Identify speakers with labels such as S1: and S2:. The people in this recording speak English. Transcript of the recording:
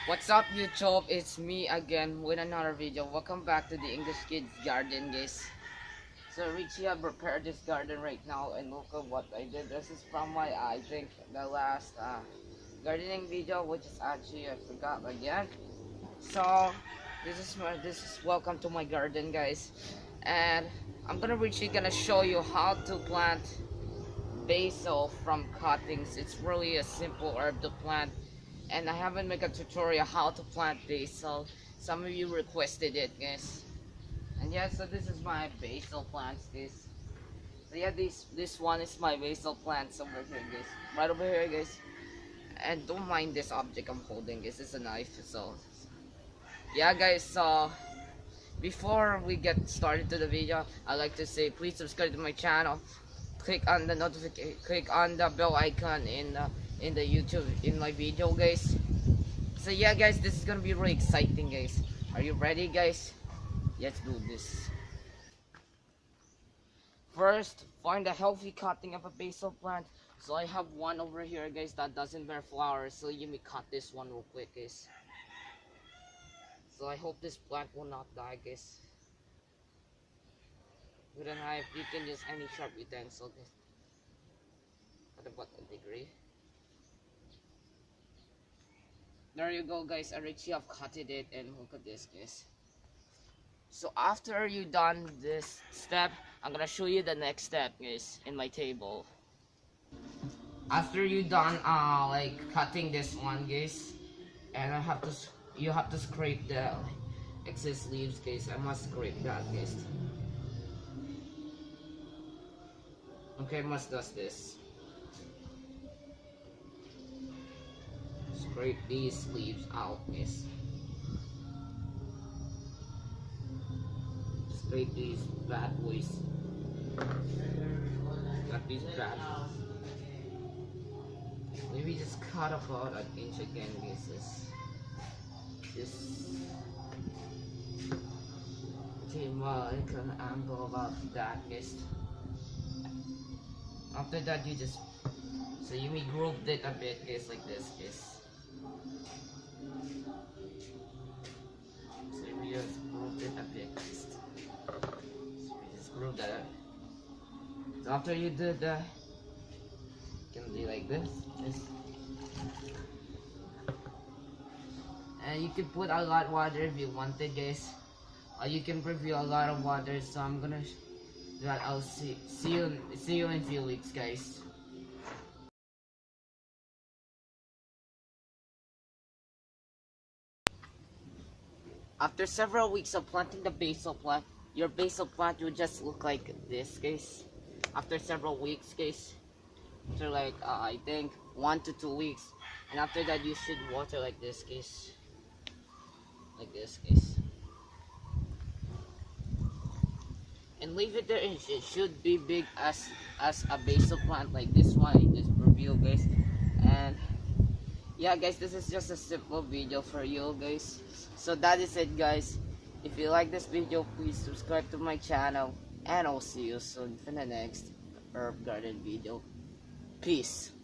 S1: What's up YouTube? It's me again with another video. Welcome back to the English Kids Garden, guys. So Richie have prepared this garden right now, and look at what I did. This is from my I think the last gardening video, which is actually I forgot again. So this is welcome to my garden, guys. And I'm gonna show you how to plant basil from cuttings. It's really a simple herb to plant, and I haven't made a tutorial how to plant basil. Some of you requested it, guys. And yeah, so this is my basil plants, guys. So yeah, this one is my basil plants over here, guys. Right over here, guys. And don't mind this object I'm holding, guys. It's a knife. So yeah, guys. So before we get started to the video, I'd like to say please subscribe to my channel. Click on the click on the bell icon in the YouTube in my video, guys. So yeah, guys, this is gonna be really exciting, guys. Are you ready, guys? Let's do this. First, find a healthy cutting of a basil plant. So I have one over here, guys, that doesn't bear flowers. So you may cut this one real quick, guys. So I hope this plant will not die, guys. With a knife, you can use any sharp utensil, guys. What about a degree? There you go, guys. I already have cutted it, and look at this, guys. So after you done this step, I'm gonna show you the next step, guys, in my table. After you done like cutting this one, guys, and you have to scrape the excess leaves, guys. I must scrape that, guys. Okay, must does this. Scrape these leaves out, guys. Scrape these bad boys. Got these bad boys. Maybe just cut about an inch again, guys. This came like an angle about that, guys. After that, you just you may group it a bit, guys, like this, guys. So we just group it a bit, guys. So we just group that. So after you do that, you can do like this. And you can put a lot of water if you wanted, guys. Or you can preview a lot of water. So I'm gonna that I'll see you in a few weeks, guys. After several weeks of planting the basil plant, your basil plant will just look like this, guys. After several weeks, guys. After like I think 1 to 2 weeks, and after that you should water like this, guys. Like this, guys. And leave it there. It should be big as a basil plant like this one. I just reveal, guys. And yeah, guys, this is just a simple video for you, guys. So that is it, guys. If you like this video, please subscribe to my channel, and I'll see you soon for the next herb garden video. Peace.